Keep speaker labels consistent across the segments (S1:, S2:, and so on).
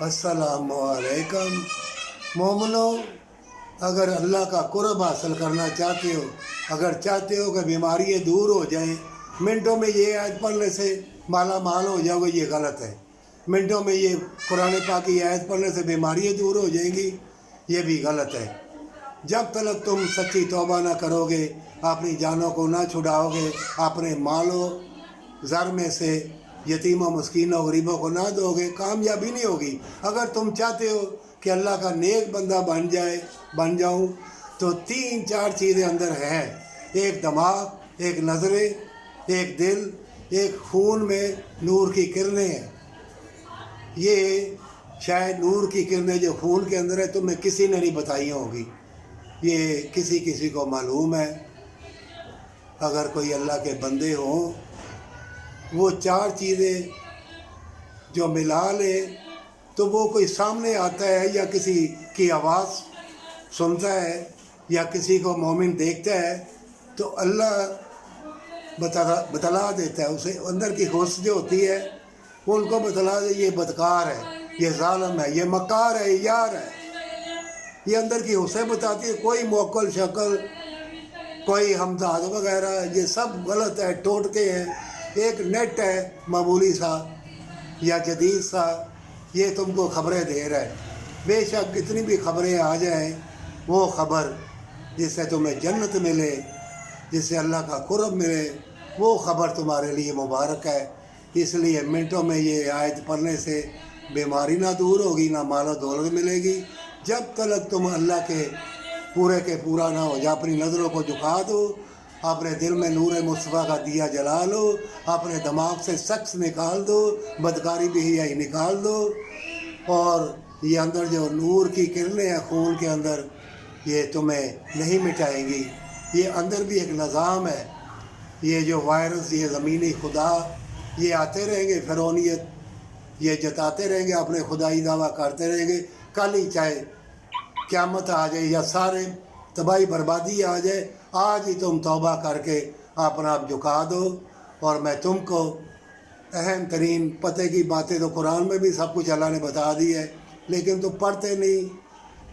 S1: अस्सलाम वालेकुम मोमनो। अगर अल्लाह का कुर्ब हासिल करना चाहते हो, अगर चाहते हो कि बीमारियाँ दूर हो जाएं, मिनटों में ये आयत पढ़ने से माला माल हो जाओगे, ये गलत है। मिनटों में ये कुरान पाक की आयत पढ़ने से बीमारियाँ दूर हो जाएंगी, ये भी गलत है। जब तक तुम सच्ची तौबा ना करोगे, अपनी जानों को ना छुड़ाओगे, अपने मालो ज़र में से यतीमों मस्कीनों गरीबों को ना दोगे, कामयाबी नहीं होगी। अगर तुम चाहते हो कि अल्लाह का नेक बंदा बन जाऊं, तो 3-4 चीज़ें अंदर हैं। एक दिमाग, एक नज़रें, एक दिल, एक खून में नूर की किरणें हैं। ये शायद नूर की किरणें जो खून के अंदर है, तुम्हें किसी ने नहीं बताई होगी, ये किसी किसी को मालूम है। अगर कोई अल्लाह के बंदे हों, वो 4 चीज़ें जो मिला ले, तो वो कोई सामने आता है या किसी की आवाज़ सुनता है या किसी को मोमिन देखता है, तो अल्लाह बतला देता है उसे। अंदर की खुश जो होती है वो उनको बतला दे, ये बदकार है, ये जालिम है, ये मकार है, ये यार है। ये अंदर की हुस्सें बताती है। कोई मोकल शक्ल, कोई हमदाद वगैरह, ये सब गलत है, टोटके हैं। एक नेट है मामूली सा या जदीद सा, ये तुमको ख़बरें दे रहा है। बेशक कितनी भी ख़बरें आ जाएं, वो ख़बर जिससे तुम्हें जन्नत मिले, जिससे अल्लाह का कुर्ब मिले, वो ख़बर तुम्हारे लिए मुबारक है। इसलिए मिनटों में ये आयत पढ़ने से बीमारी ना दूर होगी, ना मालो दौलत मिलेगी। जब तक तुम अल्लाह के पूरा ना हो जाए, अपनी नज़रों को झुका दो, अपने दिल में नूर मुस्तफ़ा का दिया जला लो, अपने दिमाग से शख्स निकाल दो, बदकारी भी यही निकाल दो, और ये अंदर जो नूर की किरणें हैं खून के अंदर, ये तुम्हें नहीं मिटाएंगी। ये अंदर भी एक निज़ाम है। ये जो वायरस, ये ज़मीनी खुदा, ये आते रहेंगे, फ़िरौनियत ये जताते रहेंगे, अपने खुदाई दावा करते रहेंगे। कल ही चाहे क़यामत आ जाए या सारे तबाही बर्बादी आ जाए, आज ही तुम तौबा करके अपना आप झुका दो। और मैं तुमको अहम तरीन पते की बातें तो कुरान में भी सब कुछ अल्लाह ने बता दी है, लेकिन तुम पढ़ते नहीं।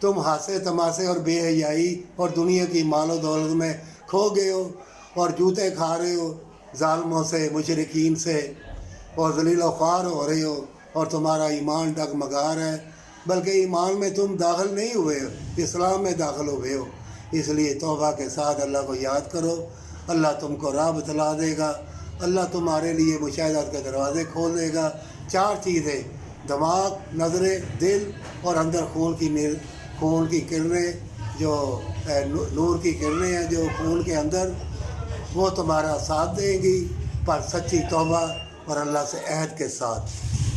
S1: तुम हासे तमाशे और बेहयाई और दुनिया की मालो दौलत में खो गए हो, और जूते खा रहे हो जालिमों से, मुशरिकीन से, और ज़लील ख्वार हो रहे हो, और तुम्हारा ईमान डगमगा रहा है। बल्कि ईमान में तुम दाखिल नहीं हुए हो, इस्लाम में दाखिल हुए हो। इसलिए तौबा के साथ अल्लाह को याद करो, अल्लाह तुमको राह बतला देगा, अल्लाह तुम्हारे लिए मुशाहिदात के दरवाज़े खोल देगा। 4 चीज़ें, दिमाग, नज़रें, दिल और अंदर खून की किरणें, जो नूर की किरणें हैं जो खून के अंदर, वो तुम्हारा साथ देंगी, पर सच्ची तौबा और अल्लाह से अहद के साथ।